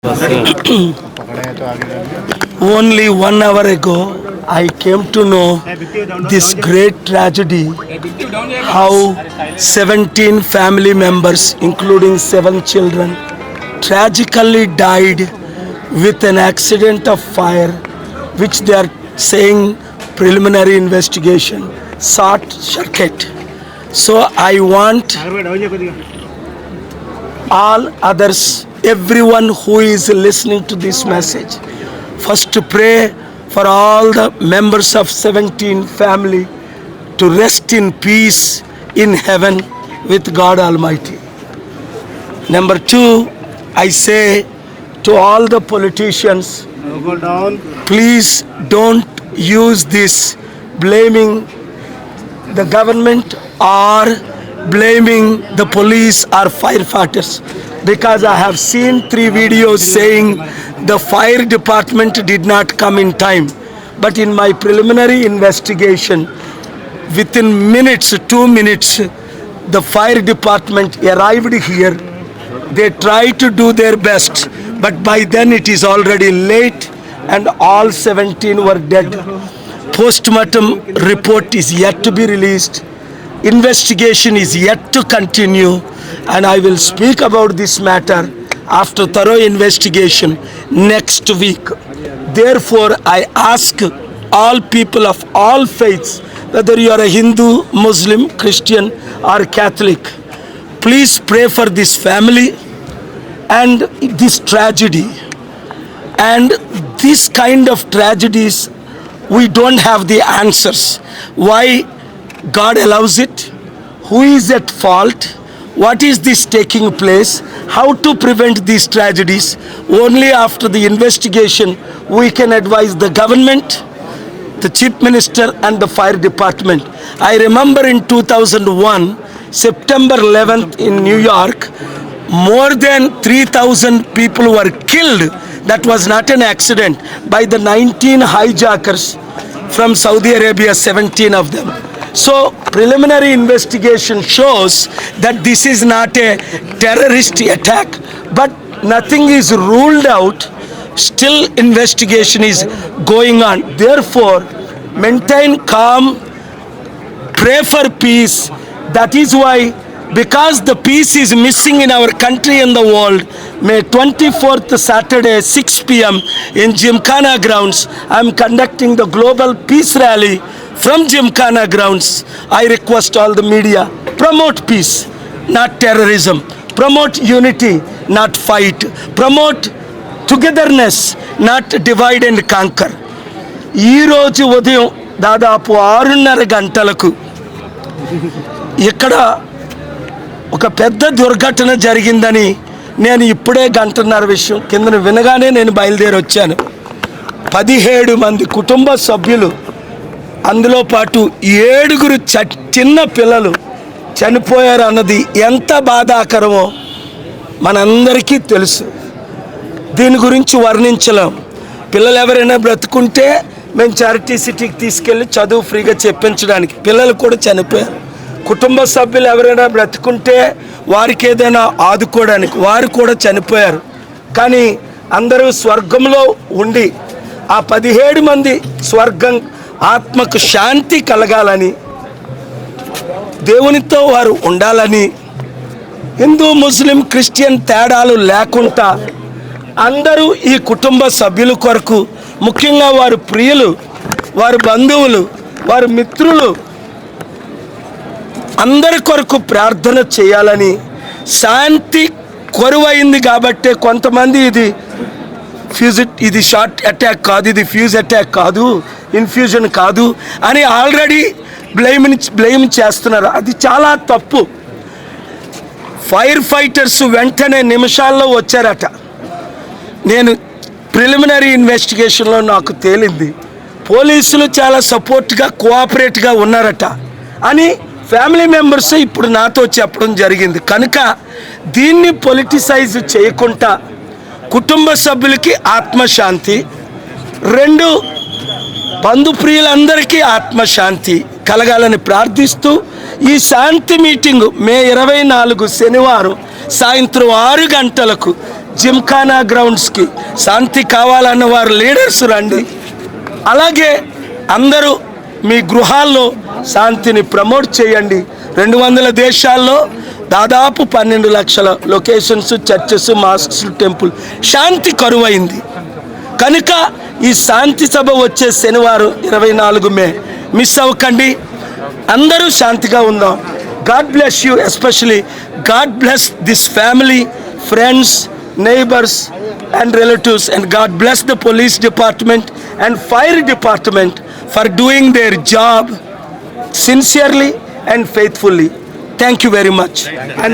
Only 1 hour ago, I came to know this great tragedy, how 17 family members, including 7 children, tragically died with an accident of fire, which they are saying preliminary investigation, short circuit. So I want all others, everyone who is listening to this message, first to pray for all the members of 17 family to rest in peace in heaven with God Almighty. Number 2, I say to all the politicians, please don't use this blaming the government or blaming the police or firefighters, because I have seen 3 videos saying the fire department did not come in time. But in my preliminary investigation, within minutes, 2 minutes, the fire department arrived here. They tried to do their best, but by then it is already late and all 17 were dead. Postmortem report is yet to be released. Investigation is yet to continue, and I will speak about this matter after thorough investigation next week. Therefore, I ask all people of all faiths, whether you are a Hindu, Muslim, Christian or Catholic, please pray for this family and this tragedy. And this kind of tragedies, we don't have the answers. Why God allows it? Who is at fault? What is this taking place? How to prevent these tragedies? Only after the investigation we can advise the government, the chief minister and the fire department. I remember in 2001, September 11th in New York, more than 3,000 people were killed. That was not an accident, by the 19 hijackers from Saudi Arabia, 17 of them. So preliminary investigation shows that this is not a terrorist attack, but nothing is ruled out. Still investigation is going on. Therefore, maintain calm, pray for peace. That is why, because the peace is missing in our country and the world, May 24th Saturday 6 p.m. in Gymkhana grounds, I am conducting the global peace rally from Gymkhana grounds. I request all the media, promote peace, not terrorism. Promote unity, not fight. Promote togetherness, not divide and conquer. ఈ రోజు ఉదయం దాదాపు 6:30 గంటలకు ఇక్కడ ఒక పెద్ద దుర్ఘటన జరిగిందని నేను ఇప్పుడే 1:30 విషయం కింద వినగానే నేను బయలుదేరి వచ్చాను. 17 మంది కుటుంబ సభ్యులు, అందులో పాటు 7 చిన్న పిల్లలు చనిపోయారు అన్నది ఎంత బాధాకరమో మనందరికీ తెలుసు. దీని గురించి వర్ణించలేం. పిల్లలు ఎవరైనా బ్రతుకుంటే మేము చారిటీ సిటీకి తీసుకెళ్ళి చదువు ఫ్రీగా చెప్పించడానికి, పిల్లలు కూడా చనిపోయారు. కుటుంబ సభ్యులు ఎవరైనా బ్రతుకుంటే వారికి ఏదైనా ఆదుకోవడానికి, వారు కూడా చనిపోయారు. కానీ అందరూ స్వర్గంలో ఉండి ఆ 17 మంది స్వర్గం ఆత్మకు శాంతి కలగాలని, దేవునితో వారు ఉండాలని, హిందూ ముస్లిం క్రిస్టియన్ తేడాలు లేకుండా అందరూ ఈ కుటుంబ సభ్యుల కొరకు, ముఖ్యంగా వారి ప్రియులు, వారి బంధువులు, వారి మిత్రులు అందరి కొరకు ప్రార్థన చేయాలని, శాంతి కొరువైంది కాబట్టే కొంతమంది ఇది షార్ట్ అటాక్ కాదు, ఇది ఫ్యూజ్ అటాక్ కాదు, ఇన్ఫ్యూజన్ కాదు అని ఆల్రెడీ బ్లేమ్ చేస్తున్నారు. అది చాలా తప్పు. ఫైర్ ఫైటర్స్ వెంటనే నిమిషాల్లో వచ్చారట. నేను ప్రిలిమినరీ ఇన్వెస్టిగేషన్లో నాకు తేలింది, పోలీసులు చాలా సపోర్ట్గా కోఆపరేట్గా ఉన్నారట అని ఫ్యామిలీ మెంబర్స్ ఇప్పుడు నాతో చెప్పడం జరిగింది. కనుక దీన్ని పొలిటిసైజ్ చేయకుండా కుటుంబ సభ్యులకి ఆత్మశాంతి, 2 బంధుప్రియులందరికీ ఆత్మశాంతి కలగాలని ప్రార్థిస్తూ ఈ శాంతి మీటింగు మే 24 శనివారం సాయంత్రం 6 గంటలకు జిమ్ఖానా గ్రౌండ్స్కి శాంతి కావాలన్న వారు లీడర్స్ రండి. అలాగే అందరూ మీ గృహాల్లో శాంతిని ప్రమోట్ చేయండి. 200 దేశాల్లో దాదాపు 12 లక్షల లొకేషన్స్, చర్చెస్, మాస్క్స్, టెంపుల్ శాంతి కరువైంది కనుక ఈ శాంతి సభ వచ్చే శనివారం 24 మే మిస్ అవ్వకండి. అందరూ శాంతిగా ఉందాం. God bless you, especially God bless this family, friends, neighbors and relatives, and God bless the police department and fire department for doing their job sincerely and faithfully. Thank you very much. And